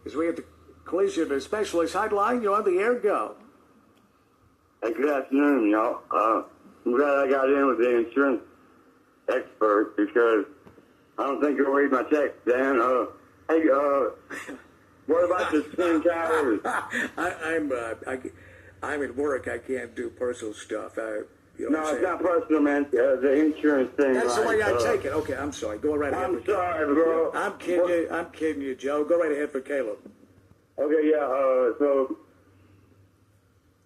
as we have the collision specialist hotline. You're on the air. Go. Hey, good afternoon, y'all. I'm glad I got in with the insurance expert because I don't think you'll read my text, Dan. Hey, what about the Twin Towers? I'm at work. I can't do personal stuff. No, it's not personal, man. The insurance thing. That's the way I take it. Okay, I'm sorry. Go right ahead. I'm sorry, bro. I'm kidding you, Joe. Go right ahead for Caleb. Okay, yeah. So,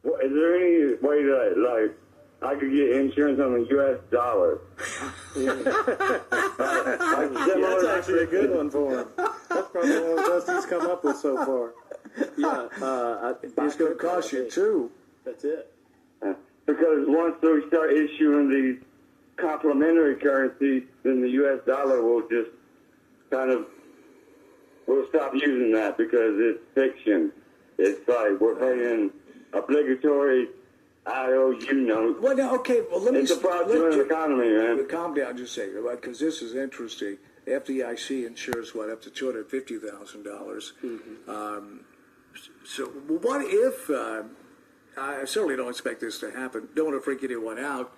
is there any way that, like, I could get insurance on the U.S. dollar? That's actually a good one for him. That's probably one of the best he's come up with so far. Yeah, it's going to cost you too. That's it. Because once we start issuing these complementary currencies, then the U.S. dollar will just we'll stop using that because it's fiction. It's like we're paying obligatory IOU notes. Well, no, okay. Well, it's a fraudulent economy, man. Calm down, just a second, right? Because this is interesting. The FDIC insures up to $250,000. Mm-hmm. So, what if? I certainly don't expect this to happen. Don't want to freak anyone out.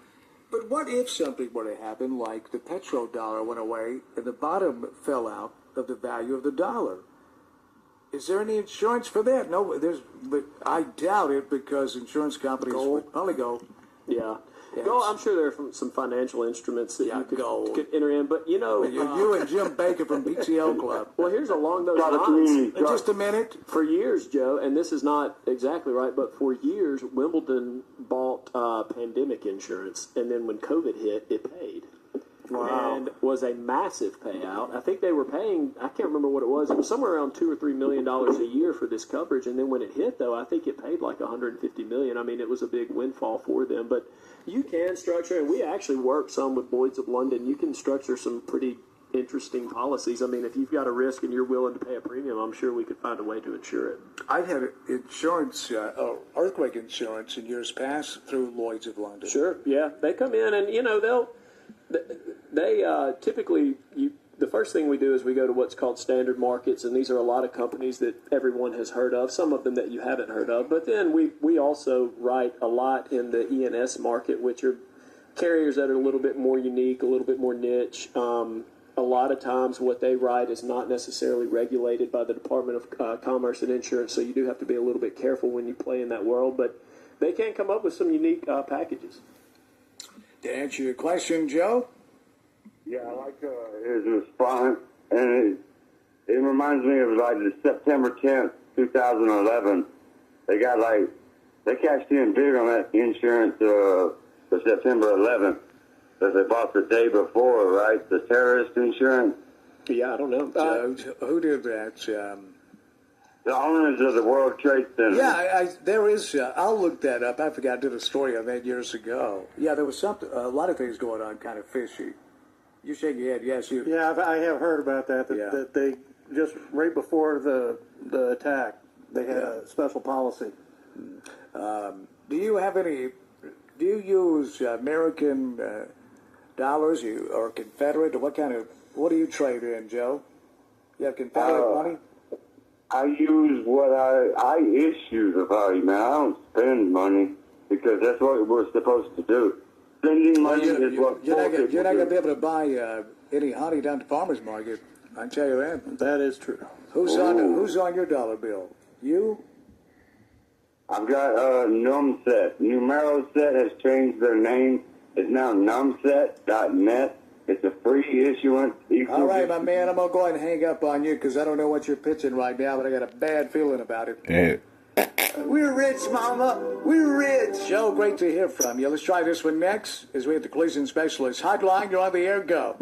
But what if something were to happen, like the petrodollar went away and the bottom fell out of the value of the dollar? Is there any insurance for that? No, but I doubt it because insurance companies would only go. Yeah. Gold, I'm sure there are some financial instruments that you could enter in, but you and Jim Baker from BTO Club. Well, here's along those lines. Just a minute. For years, Joe, and this is not exactly right, but for years, Wimbledon bought pandemic insurance, and then when COVID hit, it paid. Wow. And was a massive payout. I think they were paying, I can't remember what it was. It was somewhere around $2 or $3 million a year for this coverage. And then when it hit, though, I think it paid like $150 million. I mean, it was a big windfall for them. But you can structure, and we actually work some with Lloyd's of London. You can structure some pretty interesting policies. I mean, if you've got a risk and you're willing to pay a premium, I'm sure we could find a way to insure it. I've had insurance, earthquake insurance in years past through Lloyd's of London. Sure, yeah. They come in and, they typically, the first thing we do is we go to what's called standard markets, and these are a lot of companies that everyone has heard of, some of them that you haven't heard of. But then we also write a lot in the E&S market, which are carriers that are a little bit more unique, a little bit more niche. A lot of times what they write is not necessarily regulated by the Department of Commerce and Insurance, so you do have to be a little bit careful when you play in that world. But they can come up with some unique packages. To answer your question, Joe? Yeah, I like his response, and it reminds me of like the September 10th, 2011. They cashed in big on that insurance for September 11th that they bought the day before, right? The terrorist insurance. Yeah, I don't know. Who did that? The owners of the World Trade Center. Yeah, there is. I'll look that up. I forgot. I did a story on that years ago. Yeah, there was a lot of things going on, kind of fishy. You shake your head. Yes, you. Yeah, I have heard about that. That they just right before the attack, they had a special policy. Do you have any? Do you use American dollars? Or Confederate? Or what do you trade in, Joe? You have Confederate money? I use what I issue the value, man. I don't spend money because that's what we're supposed to do. Spending money is what you're not going to be able to buy any honey down at the farmer's market. I can tell you that. That is true. Who's on your dollar bill? You? I've got Numset. Numeroset has changed their name. It's now numset.net. It's a free issuance. All right, my man, I'm going to go ahead and hang up on you because I don't know what you're pitching right now, but I got a bad feeling about it. Yeah. We're rich, Mama. We're rich. Joe, great to hear from you. Let's try this one next as we have the collision specialist hotline. You're on the air. Go.